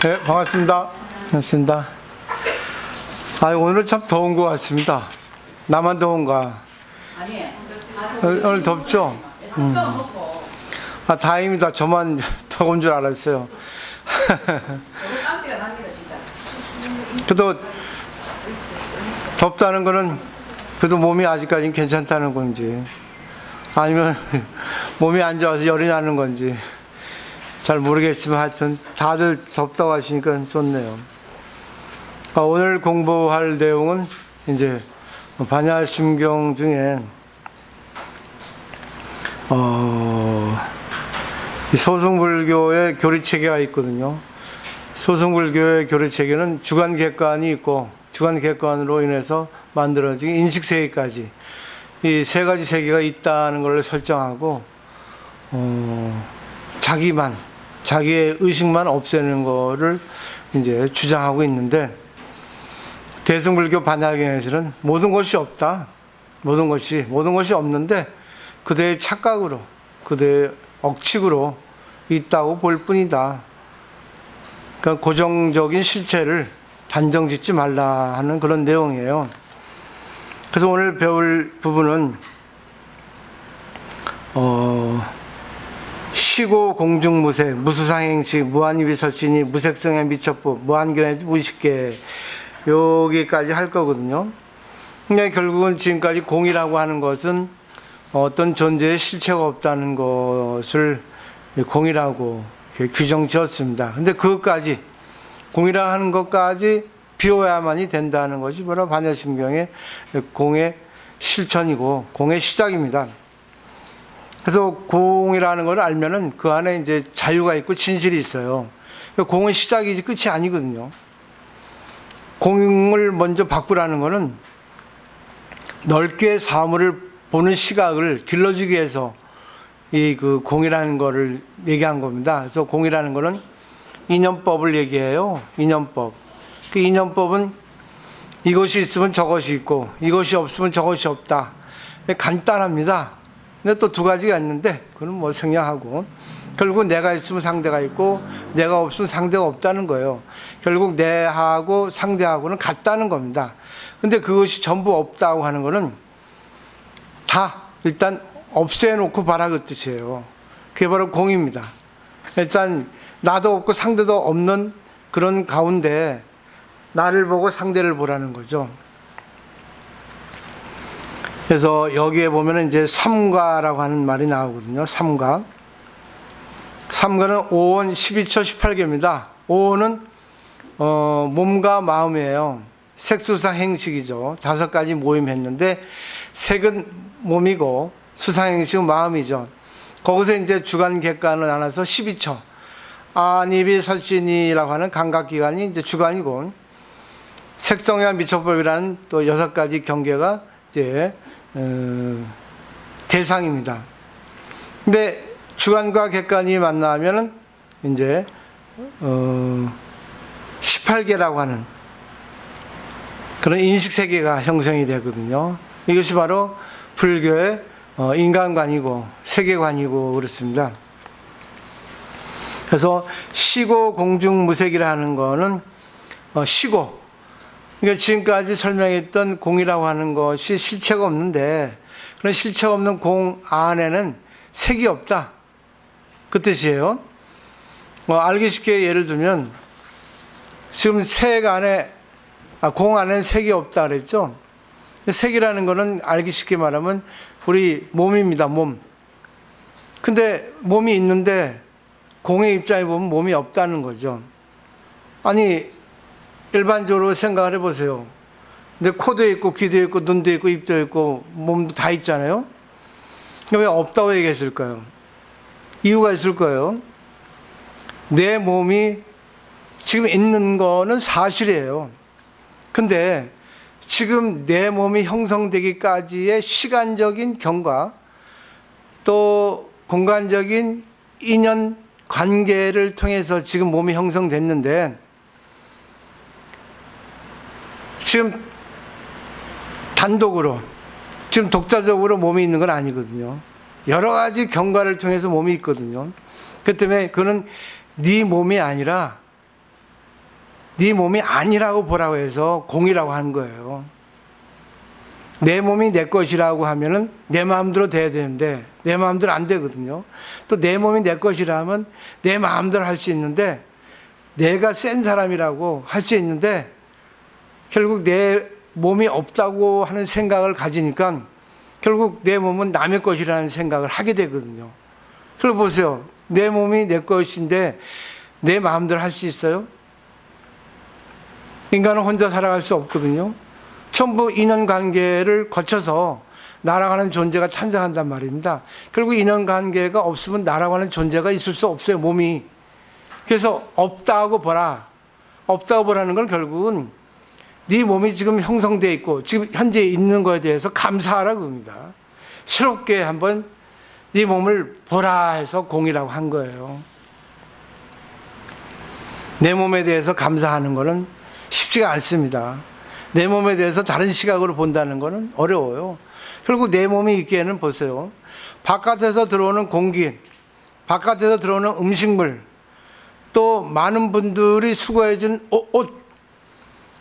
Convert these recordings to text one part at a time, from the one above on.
네, 반갑습니다. 반갑습니다. 오늘은 참 더운 것 같습니다. 나만 더운가? 아니에요. 오늘 덥죠? 다행입니다. 저만 더운 줄 알았어요. 깜빡이가 납니다, 진짜. 그래도 덥다는 거는 그래도 몸이 아직까지는 괜찮다는 건지 아니면 몸이 안 좋아서 열이 나는 건지 잘 모르겠지만 하여튼 다들 덥다고 하시니까 좋네요. 오늘 공부할 내용은 이제 반야심경 중에 이 소승불교의 교리체계가 있거든요. 소승불교의 교리체계는 주관객관이 있고 주관객관으로 인해서 만들어진 인식세계까지 이 세 가지 세계가 있다는 걸 설정하고 자기의 의식만 없애는 거를 이제 주장하고 있는데, 대승불교 반야경에서는 모든 것이 없다. 모든 것이 없는데 그대의 착각으로, 그대의 억측으로 있다고 볼 뿐이다. 그러니까 고정적인 실체를 단정 짓지 말라 하는 그런 내용이에요. 그래서 오늘 배울 부분은 시고 공중무색, 무수상행식, 무한위비설진이, 무색성의 미첩법, 무한견의 무의식계, 여기까지 할 거거든요. 근데 결국은 지금까지 공이라고 하는 것은 어떤 존재의 실체가 없다는 것을 공이라고 규정 지었습니다. 근데 그것까지, 공이라 하는 것까지 비워야만이 된다는 것이 바로 반야심경의 공의 실천이고 공의 시작입니다. 그래서 공이라는 걸 알면은 그 안에 이제 자유가 있고 진실이 있어요. 공의 시작이지 끝이 아니거든요. 공을 먼저 바꾸라는 것은 넓게 사물을 보는 시각을 길러주기 위해서 이 그 공이라는 거를 얘기한 겁니다. 그래서 공이라는 거는 이념법을 얘기해요. 이념법. 그 이념법은 이것이 있으면 저것이 있고 이것이 없으면 저것이 없다. 간단합니다. 근데 또 두 가지가 있는데 그건 뭐 생략하고, 결국 내가 있으면 상대가 있고 내가 없으면 상대가 없다는 거예요. 결국 내하고 상대하고는 같다는 겁니다. 근데 그것이 전부 없다고 하는 거는 다 일단 없애놓고 봐라 그 뜻이에요. 그게 바로 공입니다. 일단 나도 없고 상대도 없는 그런 가운데 나를 보고 상대를 보라는 거죠. 그래서 여기에 보면 이제 삼가라고 하는 말이 나오거든요. 삼가. 삼가는 5원 12초 18개입니다. 5원은 몸과 마음이에요. 색수상 행식이죠. 5가지 모임했는데 색은 몸이고 수상행식은 마음이죠. 거기서 이제 주관객관을 나눠서 12처. 안이비설진이라고 하는 감각기관이 이제 주관이고, 색성이나 미처법이라는 또 6가지 경계가 이제 대상입니다. 근데 주관과 객관이 만나면은 이제 18개라고 하는 그런 인식세계가 형성이 되거든요. 이것이 바로 불교의 인간관이고 세계관이고 그렇습니다. 그래서 시고 공중무색이라는 거는 시고, 그러니까 지금까지 설명했던 공이라고 하는 것이 실체가 없는데, 그런 실체가 없는 공 안에는 색이 없다 그 뜻이에요. 알기 쉽게 예를 들면 지금 공 안에는 색이 없다 그랬죠. 색이라는 거는 알기 쉽게 말하면 우리 몸입니다. 몸. 근데 몸이 있는데 공의 입장에 보면 몸이 없다는 거죠. 아니 일반적으로 생각을 해보세요. 근데 코도 있고 귀도 있고 눈도 있고 입도 있고 몸도 다 있잖아요. 왜 없다고 얘기했을까요? 이유가 있을 거예요. 내 몸이 지금 있는 거는 사실이에요. 근데 지금 내 몸이 형성되기까지의 시간적인 경과, 또 공간적인 인연 관계를 통해서 지금 몸이 형성됐는데, 지금 단독으로, 지금 독자적으로 몸이 있는 건 아니거든요. 여러 가지 경과를 통해서 몸이 있거든요. 그 때문에 그는 네 몸이 아니라 네 몸이 아니라고 보라고 해서 공이라고 하는 거예요. 내 몸이 내 것이라고 하면은 내 마음대로 돼야 되는데 내 마음대로 안 되거든요. 또 내 몸이 내 것이라면 내 마음대로 할 수 있는데 내가 센 사람이라고 할 수 있는데 결국 내 몸이 없다고 하는 생각을 가지니까 결국 내 몸은 남의 것이라는 생각을 하게 되거든요. 그걸 보세요. 내 몸이 내 것인데 내 마음대로 할 수 있어요? 인간은 혼자 살아갈 수 없거든요. 전부 인연관계를 거쳐서 나라고 존재가 탄생한단 말입니다. 결국 인연관계가 없으면 나라고 하는 존재가 있을 수 없어요, 몸이. 그래서 없다고 보라. 없다고 보라는 건 결국은 네 몸이 지금 형성되어 있고 지금 현재 있는 거에 대해서 감사하라고 합니다. 새롭게 한번 네 몸을 보라 해서 공이라고 한 거예요. 내 몸에 대해서 감사하는 거는 쉽지가 않습니다. 내 몸에 대해서 다른 시각으로 본다는 거는 어려워요. 결국 내 몸이 있기에는 보세요. 바깥에서 들어오는 공기, 바깥에서 들어오는 음식물, 또 많은 분들이 수거해준 옷,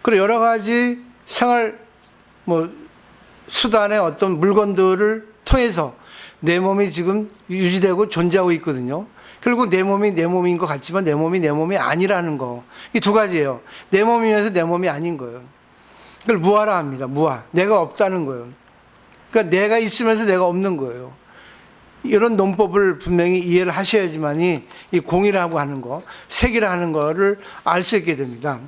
그리고 여러 가지 생활 수단의 어떤 물건들을 통해서 내 몸이 지금 유지되고 존재하고 있거든요. 결국 내 몸이 내 몸인 것 같지만 내 몸이 내 몸이 아니라는 거. 이 두 가지예요. 내 몸이면서 내 몸이 아닌 거예요. 그걸 무아라 합니다. 무아. 내가 없다는 거예요. 그러니까 내가 있으면서 내가 없는 거예요. 이런 논법을 분명히 이해를 하셔야지만이 이 공이라고 하는 거, 색이라 하는 거를 알 수 있게 됩니다.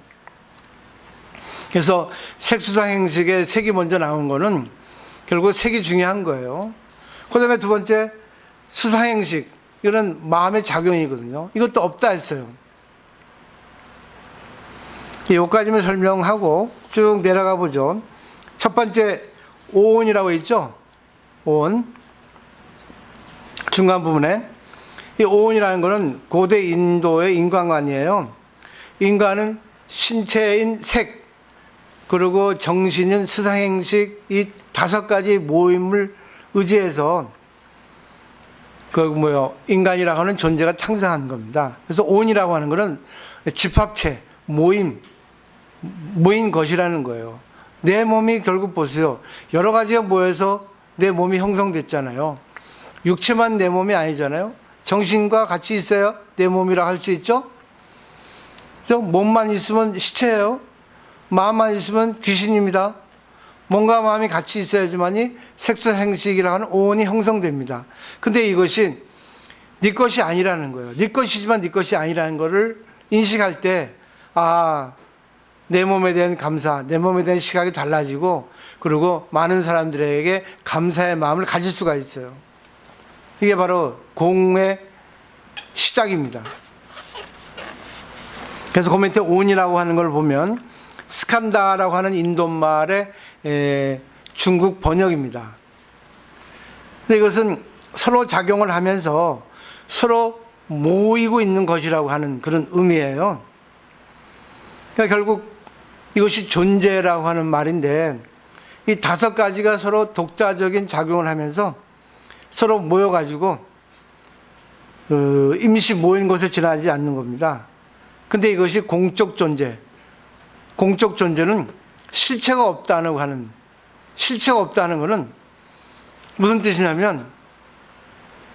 그래서 색수상행식에 색이 먼저 나온 거는 결국 색이 중요한 거예요. 그 다음에 두 번째 수상행식, 이건 마음의 작용이거든요. 이것도 없다 했어요. 여기까지만 설명하고 쭉 내려가 보죠. 첫 번째 오온이라고 있죠. 오온. 중간 부분에 이 오온이라는 것은 고대 인도의 인간관이에요. 인간은 신체인 색, 그리고 정신인 수상행식, 이 다섯 가지 모임을 의지해서 인간이라고 하는 존재가 탄생한 겁니다. 그래서 온이라고 하는 것은 집합체, 모인 것이라는 거예요. 내 몸이 결국 보세요. 여러 가지가 모여서 내 몸이 형성됐잖아요. 육체만 내 몸이 아니잖아요. 정신과 같이 있어야 내 몸이라고 할 수 있죠. 그래서 몸만 있으면 시체예요. 마음만 있으면 귀신입니다. 몸과 마음이 같이 있어야지만이 색수행식이라고 하는 오온이 형성됩니다. 근데 이것이 네 것이 아니라는 거예요. 네 것이지만 네 것이 아니라는 것을 인식할 때, 내 몸에 대한 감사, 내 몸에 대한 시각이 달라지고, 그리고 많은 사람들에게 감사의 마음을 가질 수가 있어요. 이게 바로 공의 시작입니다. 그래서 그 밑에 온이라고 하는 걸 보면 스칸다라고 하는 인도말의 중국 번역입니다. 근데 이것은 서로 작용을 하면서 서로 모이고 있는 것이라고 하는 그런 의미예요. 그러니까 결국 이것이 존재라고 하는 말인데, 이 다섯 가지가 서로 독자적인 작용을 하면서 서로 모여가지고 임시 모인 곳에 지나지 않는 겁니다. 근데 이것이 공적 존재. 공적 존재는 실체가 없다는 것은 무슨 뜻이냐면,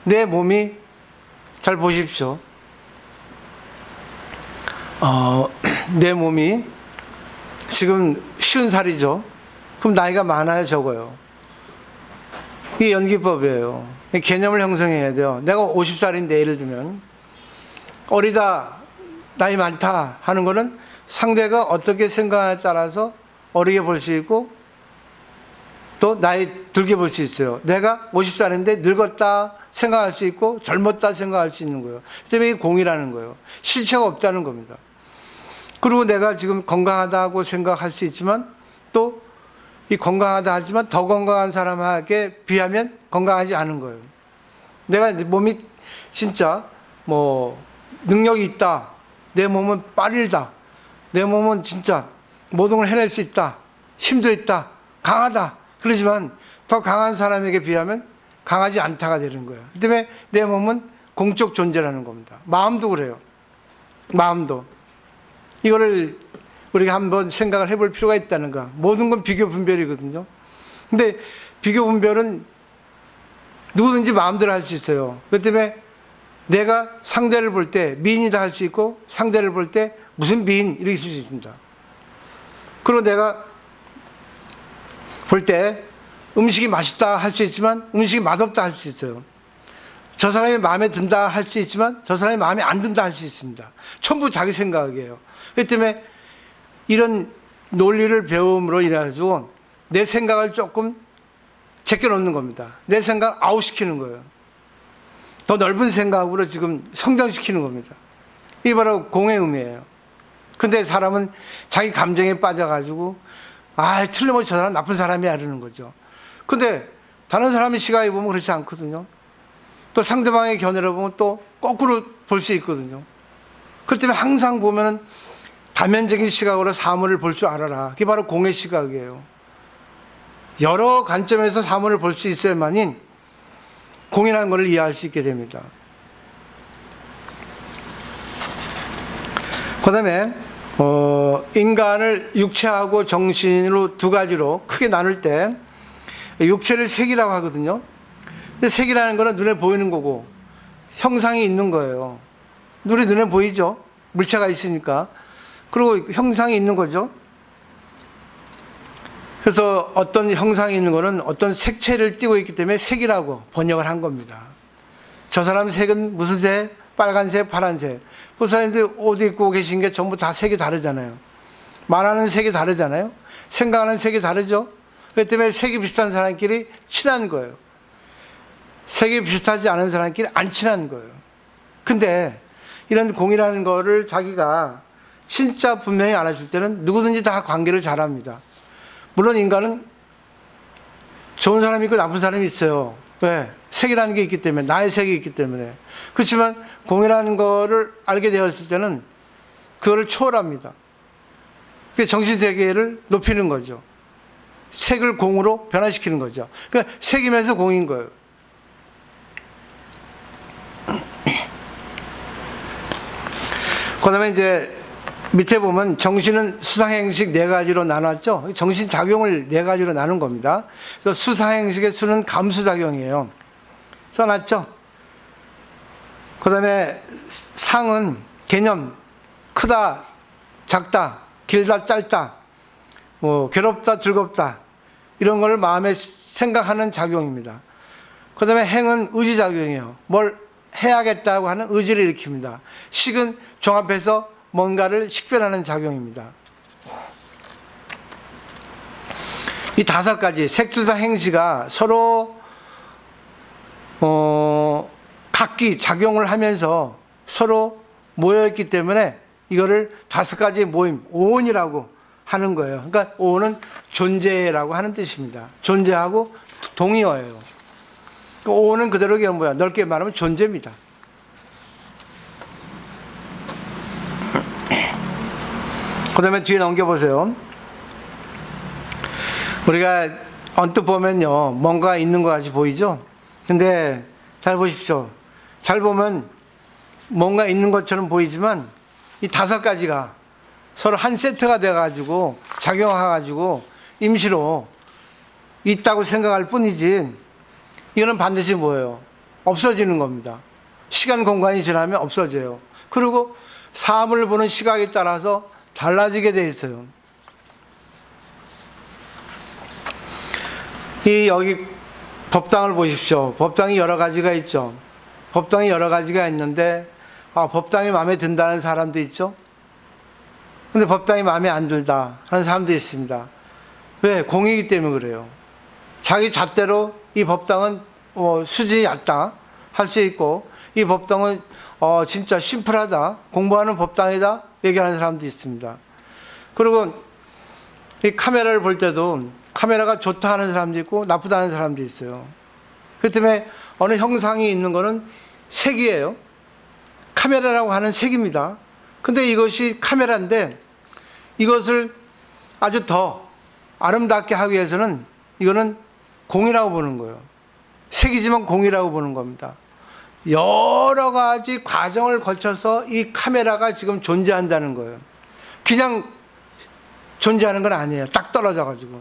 내 몸이, 잘 보십시오. 내 몸이 지금 50살이죠. 그럼 나이가 많아요, 적어요? 이게 연기법이에요. 개념을 형성해야 돼요. 내가 50살인데 예를 들면 어리다, 나이 많다 하는 거는 상대가 어떻게 생각하냐에 따라서 어리게 볼 수 있고 또 나이 들게 볼 수 있어요. 내가 50살인데 늙었다 생각할 수 있고 젊었다 생각할 수 있는 거예요. 그 때문에 이게 공이라는 거예요. 실체가 없다는 겁니다. 그리고 내가 지금 건강하다고 생각할 수 있지만 또 이 건강하다 하지만 더 건강한 사람에게 비하면 건강하지 않은 거예요. 내가 몸이 진짜 능력이 있다. 내 몸은 빠르다. 내 몸은 진짜 모든 걸 해낼 수 있다. 힘도 있다. 강하다. 그러지만 더 강한 사람에게 비하면 강하지 않다가 되는 거예요. 그 때문에 내 몸은 공적 존재라는 겁니다. 마음도 그래요. 마음도. 이거를 우리가 한번 생각을 해볼 필요가 있다는 거. 모든 건 비교 분별이거든요. 근데 비교 분별은 누구든지 마음대로 할 수 있어요. 그렇기 때문에 내가 상대를 볼 때 미인이다 할 수 있고, 상대를 볼 때 무슨 미인 이렇게 쓸 수 있습니다. 그리고 내가 볼 때 음식이 맛있다 할 수 있지만 음식이 맛없다 할 수 있어요. 저 사람이 마음에 든다 할 수 있지만 저 사람이 마음에 안 든다 할 수 있습니다. 전부 자기 생각이에요. 그렇기 때문에 이런 논리를 배움으로 인해서 내 생각을 조금 제껴놓는 겁니다. 내 생각을 아웃시키는 거예요. 더 넓은 생각으로 지금 성장시키는 겁니다. 이게 바로 공의 의미예요. 근데 사람은 자기 감정에 빠져가지고 틀림없이 저 사람 나쁜 사람이야 이러는 거죠. 근데 다른 사람의 시각에 보면 그렇지 않거든요. 또 상대방의 견해를 보면 또 거꾸로 볼 수 있거든요. 그렇기 때문에 항상 보면은 다면적인 시각으로 사물을 볼 줄 알아라. 그게 바로 공의 시각이에요. 여러 관점에서 사물을 볼 수 있어야만이 공이라는 것을 이해할 수 있게 됩니다. 그 다음에 인간을 육체하고 정신으로 두 가지로 크게 나눌 때 육체를 색이라고 하거든요. 근데 색이라는 거는 눈에 보이는 거고 형상이 있는 거예요. 눈에 보이죠? 물체가 있으니까. 그리고 형상이 있는 거죠. 그래서 어떤 형상이 있는 거는 어떤 색채를 띠고 있기 때문에 색이라고 번역을 한 겁니다. 저 사람 색은 무슨 색? 빨간색, 파란색. 보사님들 옷 입고 계신 게 전부 다 색이 다르잖아요. 말하는 색이 다르잖아요. 생각하는 색이 다르죠. 그렇기 때문에 색이 비슷한 사람끼리 친한 거예요. 색이 비슷하지 않은 사람끼리 안 친한 거예요. 근데 이런 공이라는 거를 자기가 진짜 분명히 알았을 때는 누구든지 다 관계를 잘합니다. 물론 인간은 좋은 사람이 있고 나쁜 사람이 있어요. 왜? 색이라는 게 있기 때문에, 나의 색이 있기 때문에. 그렇지만 공이라는 거를 알게 되었을 때는 그거를 초월합니다. 그게 정신세계를 높이는 거죠. 색을 공으로 변화시키는 거죠. 그러니까 색이면서 공인 거예요. 그 다음에 이제 밑에 보면 정신은 수상행식 네 가지로 나눴죠. 정신작용을 네 가지로 나눈 겁니다. 그래서 수상행식의 수는 감수작용이에요. 써놨죠. 그 다음에 상은 개념, 크다, 작다, 길다, 짧다, 괴롭다, 즐겁다 이런 걸 마음에 생각하는 작용입니다. 그 다음에 행은 의지작용이에요. 뭘 해야겠다고 하는 의지를 일으킵니다. 식은 종합해서 뭔가를 식별하는 작용입니다. 이 다섯 가지 색수사 행시가 서로 각기 작용을 하면서 서로 모여있기 때문에 이거를 다섯 가지 모임, 오온이라고 하는 거예요. 그러니까 오온은 존재라고 하는 뜻입니다. 존재하고 동의어예요. 오온은 그대로 뭐야? 넓게 말하면 존재입니다. 그 다음에 뒤에 넘겨보세요. 우리가 언뜻 보면요, 뭔가 있는 것 같이 보이죠? 근데 잘 보십시오. 잘 보면 뭔가 있는 것처럼 보이지만 이 다섯 가지가 서로 한 세트가 돼가지고 작용해가지고 임시로 있다고 생각할 뿐이지 이거는 반드시 뭐예요? 없어지는 겁니다. 시간 공간이 지나면 없어져요. 그리고 사물을 보는 시각에 따라서 달라지게 돼 있어요. 여기 법당을 보십시오. 법당이 여러 가지가 있죠. 법당이 여러 가지가 있는데 법당이 마음에 든다는 사람도 있죠. 근데 법당이 마음에 안 들다 하는 사람도 있습니다. 왜? 공이기 때문에 그래요. 자기 잣대로 이 법당은 수준이 얕다 할 수 있고, 이 법당은 진짜 심플하다, 공부하는 법당이다 얘기하는 사람도 있습니다. 그리고 이 카메라를 볼 때도 카메라가 좋다 하는 사람도 있고 나쁘다 하는 사람도 있어요. 그렇기 때문에 어느 형상이 있는 거는 색이에요. 카메라라고 하는 색입니다. 근데 이것이 카메라인데 이것을 아주 더 아름답게 하기 위해서는 이거는 공이라고 보는 거예요. 색이지만 공이라고 보는 겁니다. 여러 가지 과정을 거쳐서 이 카메라가 지금 존재한다는 거예요. 그냥 존재하는 건 아니에요. 딱 떨어져가지고.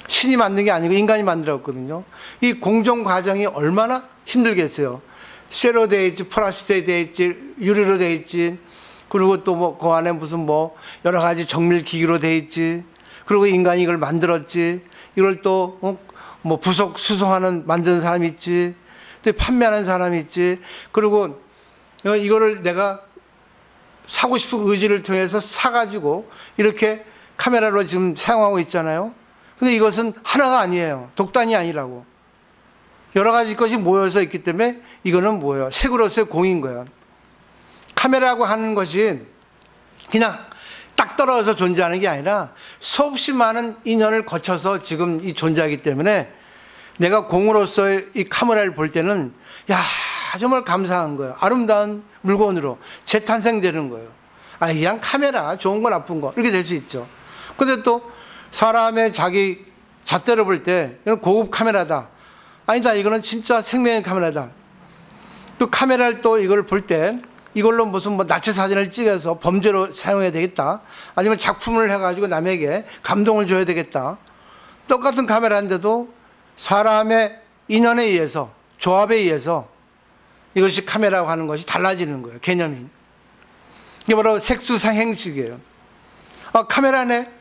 신이 만든 게 아니고 인간이 만들었거든요. 이 공정 과정이 얼마나 힘들겠어요. 쇠로 되어 있지, 플라스틱에 되어 있지, 유리로 되어 있지, 그리고 또 뭐 그 안에 무슨 뭐 여러 가지 정밀 기기로 되어 있지, 그리고 인간이 이걸 만들었지, 이걸 또 뭐 부속 수송하는 만드는 사람이 있지, 또 판매하는 사람이 있지, 그리고 이거를 내가 사고 싶은 의지를 통해서 사가지고 이렇게 카메라로 지금 사용하고 있잖아요. 근데 이것은 하나가 아니에요. 독단이 아니라고. 여러 가지 것이 모여서 있기 때문에 이거는 뭐예요? 색으로서의 공인 거예요. 카메라라고 하는 것이 그냥 딱 떨어져서 존재하는 게 아니라 수없이 많은 인연을 거쳐서 지금 이 존재하기 때문에 내가 공으로서의 이 카메라를 볼 때는 야, 정말 감사한 거예요. 아름다운 물건으로 재탄생되는 거예요. 아, 그냥 카메라, 좋은 거 나쁜 거 이렇게 될 수 있죠. 근데 또 사람의 자기 잣대를 볼 때 이건 고급 카메라다. 아니다, 이거는 진짜 생명의 카메라다. 또 카메라를 또 이걸 볼 때 이걸로 무슨 뭐 나치 사진을 찍어서 범죄로 사용해야 되겠다. 아니면 작품을 해가지고 남에게 감동을 줘야 되겠다. 똑같은 카메라인데도 사람의 인연에 의해서, 조합에 의해서 이것이 카메라라고 하는 것이 달라지는 거예요. 개념이. 이게 바로 색수상행식이에요. 아, 카메라네.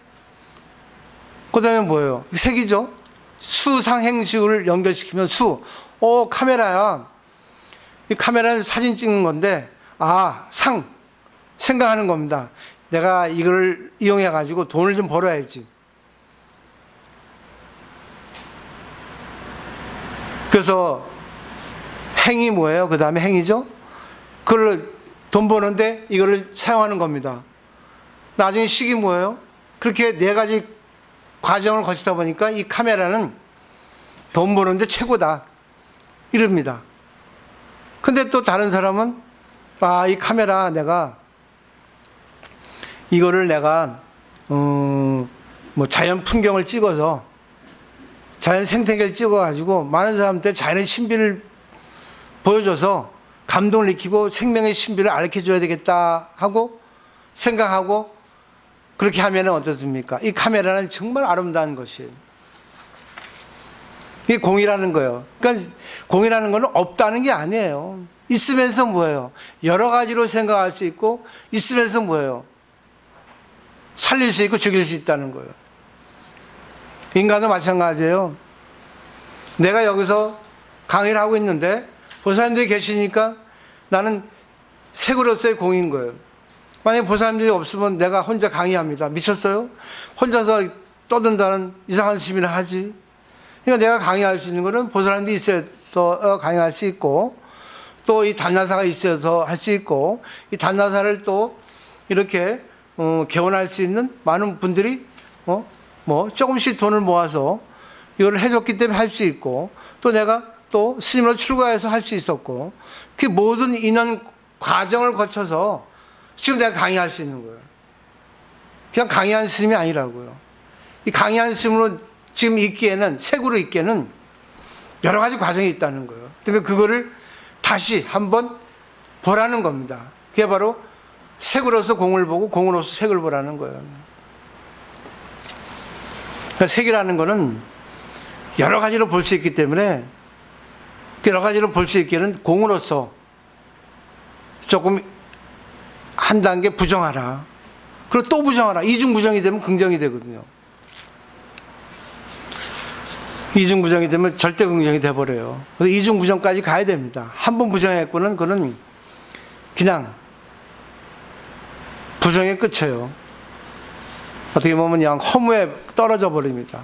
그 다음에 뭐예요? 색이죠. 수상행식을 연결시키면 수. 카메라야. 이 카메라는 사진 찍는 건데, 아, 생각하는 겁니다. 내가 이걸 이용해가지고 돈을 좀 벌어야지. 그래서 행이 뭐예요? 그 다음에 행이죠? 그걸 돈 버는데 이거를 사용하는 겁니다. 나중에 식이 뭐예요? 그렇게 네 가지 과정을 거치다 보니까 이 카메라는 돈 버는데 최고다. 이럽니다. 근데 또 다른 사람은 이 카메라 이거를 내가 뭐 자연 풍경을 찍어서 자연 생태계를 찍어가지고 많은 사람한테 자연의 신비를 보여줘서 감동을 익히고 생명의 신비를 알려줘야 되겠다 하고 생각하고 그렇게 하면 어떻습니까? 이 카메라는 정말 아름다운 것이에요. 이게 공이라는 거예요. 그러니까 공이라는 건 없다는 게 아니에요. 있으면서 뭐예요? 여러 가지로 생각할 수 있고 있으면서 뭐예요? 살릴 수 있고 죽일 수 있다는 거예요. 인간도 마찬가지예요. 내가 여기서 강의를 하고 있는데 보살님들이 계시니까 나는 색으로서의 공인 거예요. 만약에 보살님들이 없으면 내가 혼자 강의합니다. 미쳤어요? 혼자서 떠든다는 이상한 시민을 하지. 그러니까 내가 강의할 수 있는 거는 보살님들이 있어서 강의할 수 있고 또 이 단나사가 있어서 할 수 있고 이 단나사를 또 이렇게 개원할 수 있는 많은 분들이 뭐 조금씩 돈을 모아서 이걸 해줬기 때문에 할 수 있고 또 내가 또 스님으로 출가해서 할 수 있었고 그 모든 인연 과정을 거쳐서 지금 내가 강의할 수 있는 거예요. 그냥 강의한 스님이 아니라고요. 이 강의한 스님으로 지금 있기에는 색으로 있기에는 여러 가지 과정이 있다는 거예요. 그러면 그거를 다시 한번 보라는 겁니다. 그게 바로 색으로서 공을 보고 공으로서 색을 보라는 거예요. 그러니까 색이라는 거는 여러 가지로 볼 수 있기 때문에 여러 가지로 볼 수 있기에는 공으로서 조금 한 단계 부정하라. 그리고 또 부정하라. 이중부정이 되면 긍정이 되거든요. 이중부정이 되면 절대 긍정이 돼버려요. 그래서 이중부정까지 가야 됩니다. 한 번 부정했고는 그는 그냥 부정의 끝이에요. 어떻게 보면 그냥 허무에 떨어져 버립니다.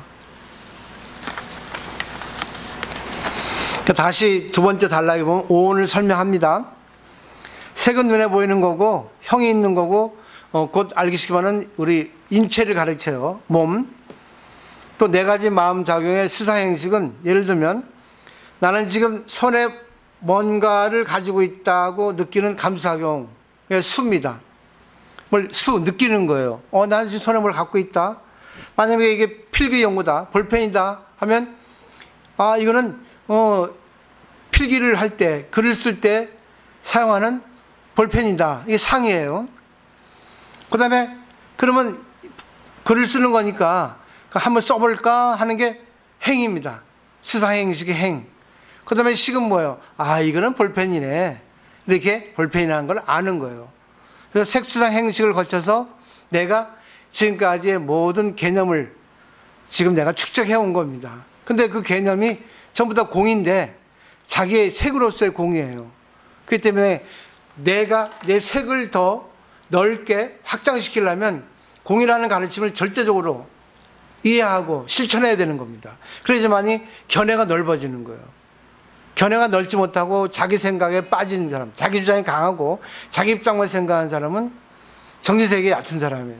다시 두 번째 단락에 보면 오온을 설명합니다. 색은 눈에 보이는 거고 형이 있는 거고 곧 알기 쉽게만은 우리 인체를 가르쳐요. 몸. 또 네 가지 마음 작용의 수상행식은 예를 들면 나는 지금 손에 뭔가를 가지고 있다고 느끼는 감수작용의 수입니다. 뭘 느끼는 거예요. 나는 지금 손에 뭘 갖고 있다. 만약에 이게 필기 연구다, 볼펜이다 하면 이거는 필기를 할 때, 글을 쓸 때 사용하는 볼펜이다. 이게 상이에요. 그 다음에 그러면 글을 쓰는 거니까 한번 써볼까 하는 게 행입니다. 수사행식의 행. 그 다음에 식은 뭐예요? 아, 이거는 볼펜이네. 이렇게 볼펜이라는 걸 아는 거예요. 그래서 색수상 행식을 거쳐서 내가 지금까지의 모든 개념을 지금 내가 축적해 온 겁니다. 근데 그 개념이 전부 다 공인데 자기의 색으로서의 공이에요. 그렇기 때문에 내가 내 색을 더 넓게 확장시키려면 공이라는 가르침을 절대적으로 이해하고 실천해야 되는 겁니다. 그래야지만이 견해가 넓어지는 거예요. 견해가 넓지 못하고 자기 생각에 빠진 사람, 자기 주장이 강하고 자기 입장만 생각하는 사람은 정치세계에 얕은 사람이에요.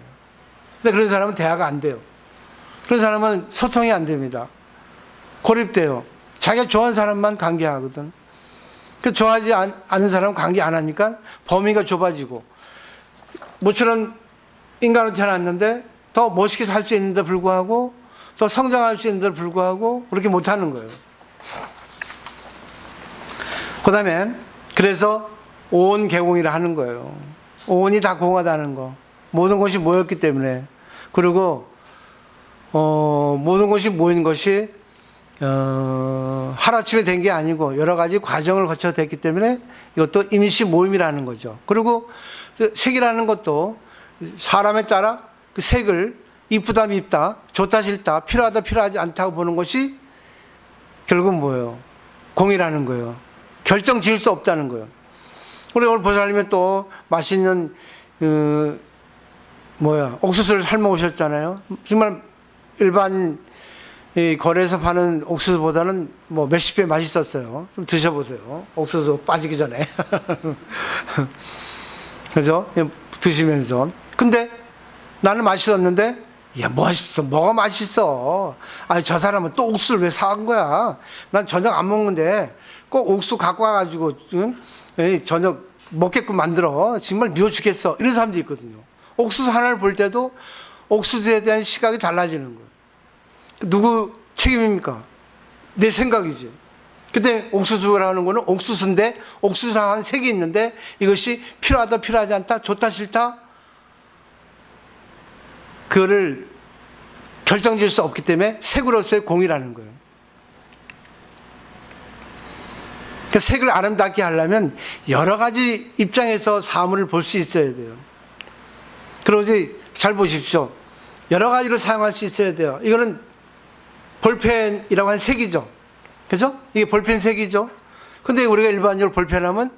근데 그런 사람은 대화가 안 돼요. 그런 사람은 소통이 안 됩니다. 고립돼요. 자기가 좋아하는 사람만 관계하거든. 좋아하지 않는 사람은 관계 안 하니까 범위가 좁아지고, 모처럼 인간으로 태어났는데 더 멋있게 살 수 있는데 불구하고, 더 성장할 수 있는데 불구하고 그렇게 못하는 거예요. 그 다음에 그래서 오온 개공이라 하는 거예요. 오온이 다 공하다는 거. 모든 것이 모였기 때문에. 그리고 모든 것이 모인 것이 하루아침에 된 게 아니고 여러 가지 과정을 거쳐 됐기 때문에 이것도 임시 모임이라는 거죠. 그리고 색이라는 것도 사람에 따라 그 색을 이쁘다 밉다, 좋다 싫다, 필요하다 필요하지 않다고 보는 것이 결국 뭐예요? 공이라는 거예요. 결정 지을 수 없다는 거예요. 우리 오늘 보살님이 또 맛있는 옥수수를 삶아 오셨잖아요. 정말 일반 거래에서 파는 옥수수보다는 뭐 몇십 배 맛있었어요. 좀 드셔보세요. 옥수수 빠지기 전에. 그죠? 드시면서. 근데 나는 맛있었는데, 야, 맛있어. 뭐가 맛있어? 아니, 저 사람은 또 옥수수를 왜 사간 거야? 난 저녁 안 먹는데 꼭 옥수수 갖고 와가지고, 응? 저녁 먹게끔 만들어. 정말 미워 죽겠어. 이런 사람도 있거든요. 옥수수 하나를 볼 때도 옥수수에 대한 시각이 달라지는 거예요. 누구 책임입니까? 내 생각이지. 근데 옥수수라는 거는 옥수수인데, 옥수수라는 색이 있는데 이것이 필요하다 필요하지 않다, 좋다 싫다, 그거를 결정질 수 없기 때문에 색으로서의 공이라는 거예요. 그러니까 색을 아름답게 하려면 여러 가지 입장에서 사물을 볼 수 있어야 돼요. 그러지, 잘 보십시오. 여러 가지로 사용할 수 있어야 돼요. 이거는 볼펜이라고 하는 색이죠. 그죠? 이게 볼펜 색이죠. 근데 우리가 일반적으로 볼펜 하면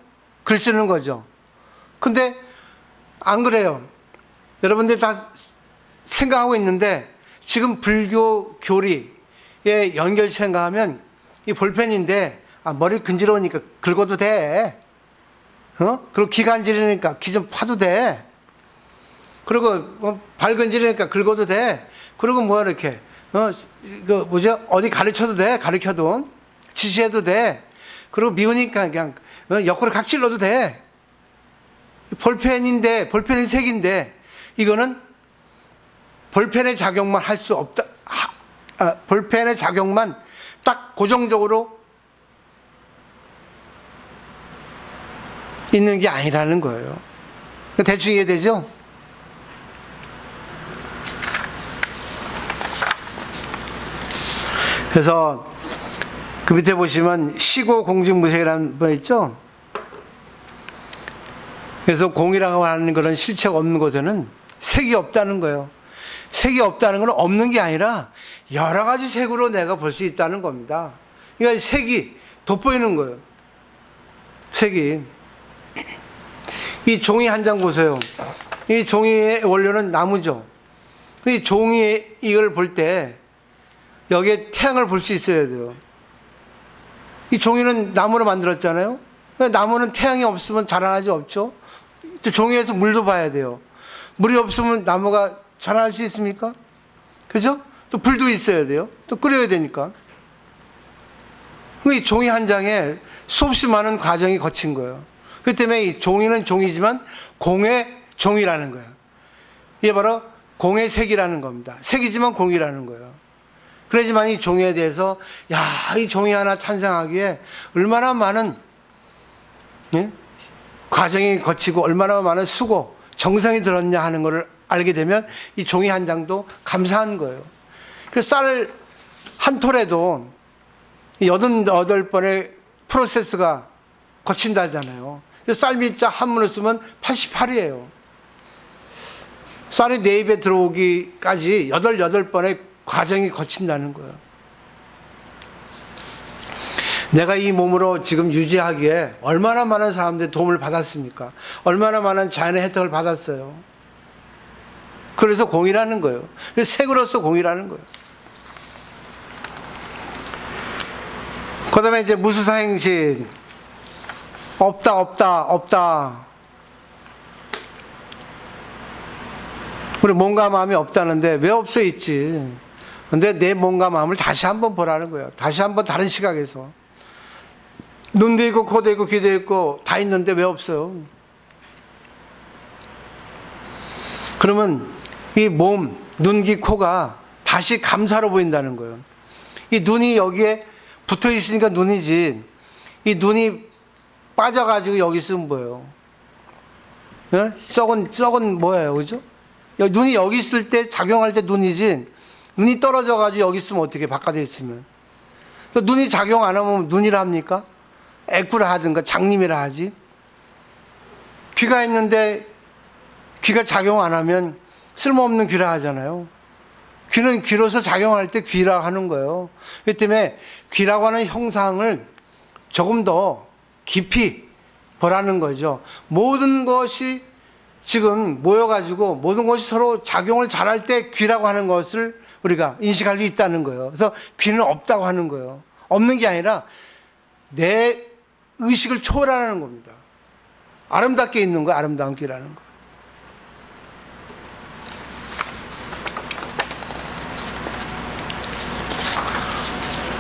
글 쓰는 거죠. 근데 안 그래요. 여러분들 다 생각하고 있는데 지금 불교 교리에 연결 생각하면 이 볼펜인데, 아, 머리 근지러우니까 긁어도 돼. 그리고 귀 간지르니까 귀 좀 파도 돼. 그리고 발 근지르니까 긁어도 돼. 그리고 뭐 이렇게 어디 가르쳐도 돼. 가르쳐도 지시해도 돼. 그리고 미우니까 그냥 옆구리 각질러도 돼. 볼펜인데, 볼펜의 색인데, 이거는 볼펜의 작용만 할 수 없다. 볼펜의 작용만 딱 고정적으로 있는 게 아니라는 거예요. 대충 이해되죠? 그래서 그 밑에 보시면 시고 공직무색이라는 거 있죠? 그래서 공이라고 하는 그런 실체가 없는 곳에는 색이 없다는 거예요. 색이 없다는 건 없는 게 아니라 여러 가지 색으로 내가 볼 수 있다는 겁니다. 그러니까 색이 돋보이는 거예요. 색이. 이 종이 한 장 보세요. 이 종이의 원료는 나무죠. 이 종이 이걸 볼 때 여기에 태양을 볼 수 있어야 돼요. 이 종이는 나무로 만들었잖아요. 나무는 태양이 없으면 자라나지 없죠. 또 종이에서 물도 봐야 돼요. 물이 없으면 나무가 자랄 수 있습니까? 그죠? 또 불도 있어야 돼요. 또 끓여야 되니까. 이 종이 한 장에 수없이 많은 과정이 거친 거예요. 그렇기 때문에 이 종이는 종이지만 공의 종이라는 거예요. 이게 바로 공의 색이라는 겁니다. 색이지만 공이라는 거예요. 그러지만 이 종이에 대해서, 야, 이 종이 하나 탄생하기에 얼마나 많은 과정이 거치고 얼마나 많은 수고, 정성이 들었냐 하는 것을 알게 되면 이 종이 한 장도 감사한 거예요. 그 쌀 한 톨에도 88번의 프로세스가 거친다잖아요. 쌀 밑자 한문을 쓰면 88이에요. 쌀이 내 입에 들어오기까지 88번의 과정이 거친다는 거예요. 내가 이 몸으로 지금 유지하기에 얼마나 많은 사람들의 도움을 받았습니까? 얼마나 많은 자연의 혜택을 받았어요. 그래서 공이라는 거예요. 색으로서 공이라는 거예요. 그 다음에 이제 무수사행신. 없다. 우리 몸과 마음이 없다는데 왜 없어 있지? 근데 내 몸과 마음을 다시 한번 보라는 거예요. 다시 한번 다른 시각에서. 눈도 있고 코도 있고 귀도 있고 다 있는데 왜 없어요? 그러면 이 몸, 눈, 귀, 코가 다시 감사로 보인다는 거예요. 이 눈이 여기에 붙어 있으니까 눈이지. 이 눈이 빠져가지고 여기 있으면 뭐예요? 예? 썩은 뭐예요? 그죠? 눈이 여기 있을 때 작용할 때 눈이지. 눈이 떨어져가지고 여기 있으면 어떻게 바깥에 있으면. 눈이 작용 안 하면 눈이라 합니까? 애꾸라 하든가 장님이라 하지. 귀가 있는데 귀가 작용 안 하면 쓸모없는 귀라 하잖아요. 귀는 귀로서 작용할 때 귀라 하는 거예요. 그렇기 때문에 귀라고 하는 형상을 조금 더 깊이 보라는 거죠. 모든 것이 지금 모여가지고 모든 것이 서로 작용을 잘할 때 귀라고 하는 것을 우리가 인식할 수 있다는 거예요. 그래서 귀는 없다고 하는 거예요. 없는 게 아니라 내 의식을 초월하는 겁니다. 아름답게 있는 거예요. 아름다운 귀라는 거예요.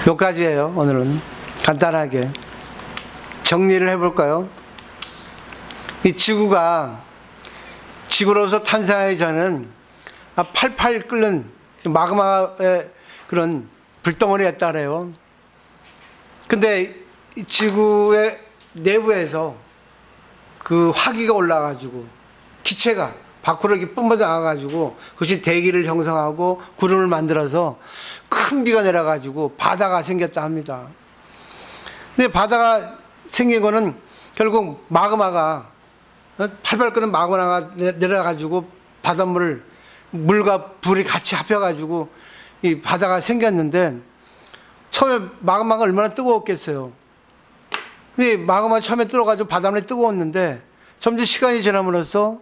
여기까지예요. 오늘은 간단하게 정리를 해볼까요? 이 지구가 지구로서 탄생하기 전은 팔팔 끓는 마그마의 그런 불덩어리였다 그래요. 근데 이 지구의 내부에서 그 화기가 올라가지고 기체가 밖으로 이렇게 뿜어나가가지고 그것이 대기를 형성하고 구름을 만들어서 큰 비가 내려가지고 바다가 생겼다 합니다. 근데 바다가 생긴 거는 결국 마그마가 팔팔 끓는 마그마가 내려가지고 바닷물을 물과 불이 같이 합혀가지고 이 바다가 생겼는데 처음에 마그마가 얼마나 뜨거웠겠어요. 근데 마그마 처음에 뜨거워가지고 바닷물이 뜨거웠는데 점점 시간이 지남으로써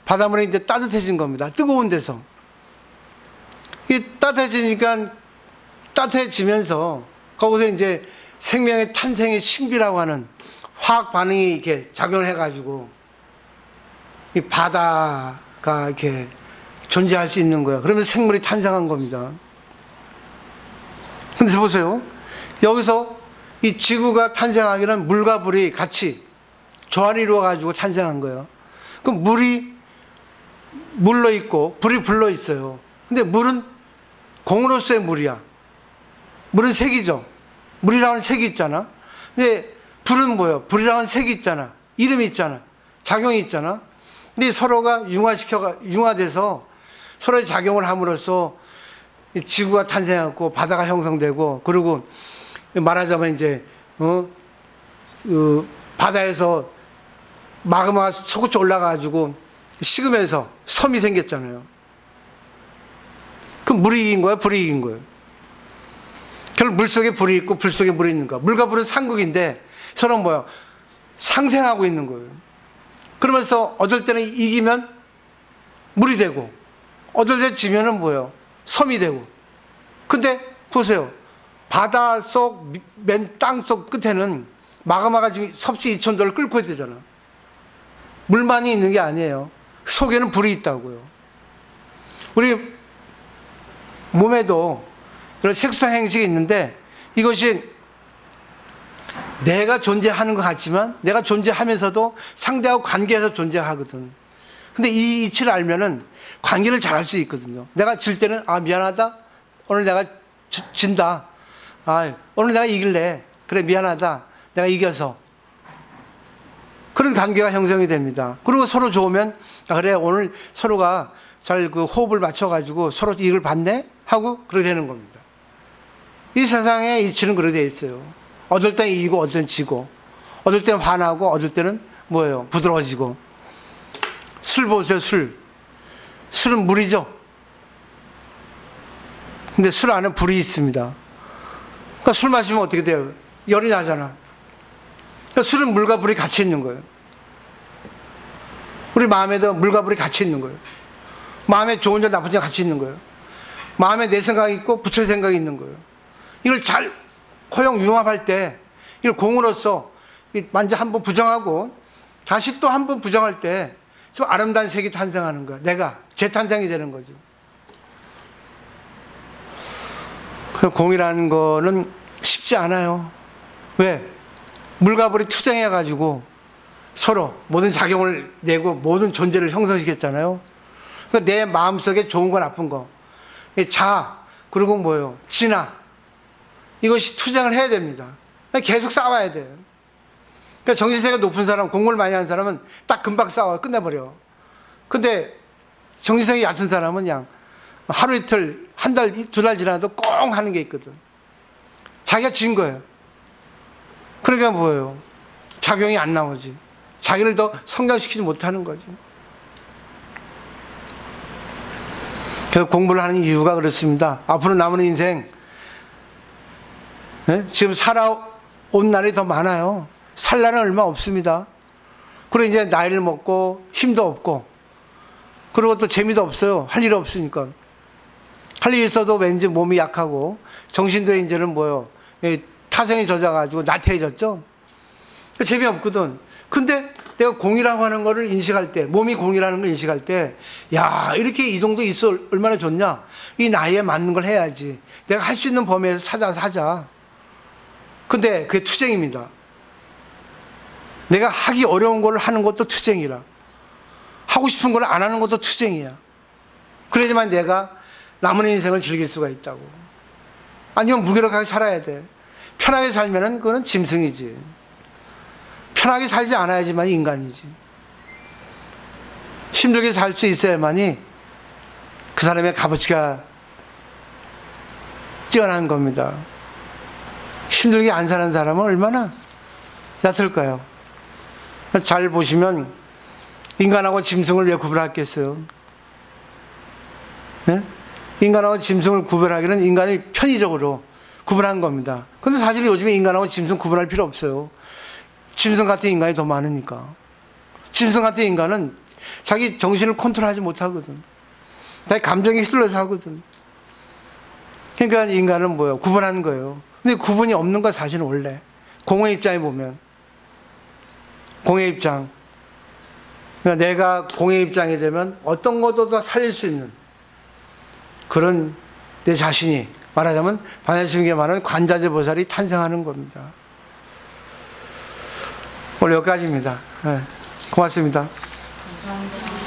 바닷물이 이제 따뜻해진 겁니다. 뜨거운 데서. 이 따뜻해지니까 따뜻해지면서 거기서 이제 생명의 탄생의 신비라고 하는 화학 반응이 이렇게 작용을 해가지고 이 바다가 이렇게 존재할 수 있는 거예요. 그러면 생물이 탄생한 겁니다. 근데 보세요. 여기서 이 지구가 탄생하기는 물과 불이 같이 조화를 이루어가지고 탄생한 거예요. 그럼 물이 물로 있고 불이 불로 있어요. 근데 물은 공으로서의 물이야. 물은 색이죠. 물이라는 색이 있잖아. 근데 불은 뭐예요? 불이라는 색이 있잖아. 이름이 있잖아. 작용이 있잖아. 근데 서로가 융화돼서 서로의 작용을 함으로써 지구가 탄생하고 바다가 형성되고, 그리고 말하자면 이제 바다에서 마그마가 솟구쳐 올라가가지고 식으면서 섬이 생겼잖아요. 그럼 물이 이긴 거야? 불이 이긴 거예요? 결국 물 속에 불이 있고 불 속에 물이 있는 거야. 물과 불은 상극인데 서로 뭐야? 상생하고 있는 거예요. 그러면서 어떨 때는 이기면 물이 되고, 어떨 때 지면은 뭐예요? 섬이 되고. 근데 보세요. 바다 속, 맨 땅 속 끝에는 마그마가 지금 섭씨 2000도를 끓고 있대잖아. 물만이 있는 게 아니에요. 속에는 불이 있다고요. 우리 몸에도 그런 색소상 행식이 있는데 이것이 내가 존재하는 것 같지만 내가 존재하면서도 상대하고 관계해서 존재하거든. 근데 이 이치를 알면은 관계를 잘할 수 있거든요. 내가 질 때는 미안하다. 오늘 내가 진다. 오늘 내가 이길래. 그래 미안하다. 내가 이겨서. 그런 관계가 형성이 됩니다. 그리고 서로 좋으면, 아, 그래, 오늘 서로가 잘 그 호흡을 맞춰가지고 서로 이익을 받네? 하고 그렇게 되는 겁니다. 이 세상의 이치는 그렇게 돼 있어요. 어떨 땐 이기고, 어떨 땐 지고, 어떨 때는 화나고, 어떨 때는 뭐예요? 부드러워지고. 술 보세요, 술. 술은 물이죠. 근데 술 안에 불이 있습니다. 그러니까 술 마시면 어떻게 돼요? 열이 나잖아. 그러니까 술은 물과 불이 같이 있는 거예요. 우리 마음에도 물과 불이 같이 있는 거예요. 마음에 좋은 점 나쁜 점 같이 있는 거예요. 마음에 내 생각이 있고 부처의 생각이 있는 거예요. 이걸 잘 허용 융합할 때 이걸 공으로서 만져 한번 부정하고 다시 또 한 번 부정할 때 좀 아름다운 색이 탄생하는 거야. 내가 재탄생이 되는 거죠. 공이라는 거는 쉽지 않아요. 왜? 물과 불이 투쟁해가지고 서로 모든 작용을 내고 모든 존재를 형성시켰잖아요. 그러니까 내 마음속에 좋은 거 나쁜 거, 자, 그리고 뭐예요? 진화. 이것이 투쟁을 해야 됩니다. 계속 싸워야 돼요. 그러니까 정신세가 높은 사람, 공부를 많이 하는 사람은 딱 금방 싸워 끝내버려. 근데 정신세가 얕은 사람은 그냥 하루 이틀, 한 달, 두 달 지나도 꽁 하는 게 있거든. 자기가 진 거예요. 그러니까 뭐예요? 작용이 안 나오지. 자기를 더 성장시키지 못하는 거지. 그래서 공부를 하는 이유가 그렇습니다. 앞으로 남은 인생, 지금 살아온 날이 더 많아요. 살 날은 얼마 없습니다. 그리고 이제 나이를 먹고 힘도 없고, 그리고 또 재미도 없어요. 할 일 없으니까. 할 일 있어도 왠지 몸이 약하고, 정신도 이제는 뭐요? 타성이 젖어가지고 나태해졌죠? 재미없거든. 근데 내가 공이라고 하는 거를 인식할 때, 몸이 공이라는 걸 인식할 때, 야, 이렇게 이 정도 있어 얼마나 좋냐? 이 나이에 맞는 걸 해야지. 내가 할 수 있는 범위에서 찾아서 하자. 근데 그게 투쟁입니다. 내가 하기 어려운 걸 하는 것도 투쟁이라. 하고 싶은 걸 안 하는 것도 투쟁이야. 그래야지만 내가 남은 인생을 즐길 수가 있다고. 아니면 무기력하게 살아야 돼. 편하게 살면은 그거는 짐승이지. 편하게 살지 않아야지만 인간이지. 힘들게 살 수 있어야만이 그 사람의 값어치가 뛰어난 겁니다. 힘들게 안 사는 사람은 얼마나 얕을까요? 잘 보시면 인간하고 짐승을 왜 구별하겠어요? 네? 인간하고 짐승을 구별하기는 인간이 편의적으로 구분한 겁니다. 근데 사실 요즘에 인간하고 짐승 구분할 필요 없어요. 짐승 같은 인간이 더 많으니까. 짐승 같은 인간은 자기 정신을 컨트롤하지 못하거든. 자기 감정에 휘둘려서 하거든. 그러니까 인간은 뭐예요? 구분하는 거예요. 근데 구분이 없는 건 사실은 원래. 공의 입장에 보면. 공의 입장. 그러니까 내가 공의 입장이 되면 어떤 것도 다 살릴 수 있는 그런 내 자신이 말하자면 반야심경에 말하는 관자재 보살이 탄생하는 겁니다. 오늘 여기까지입니다. 네, 고맙습니다. 감사합니다.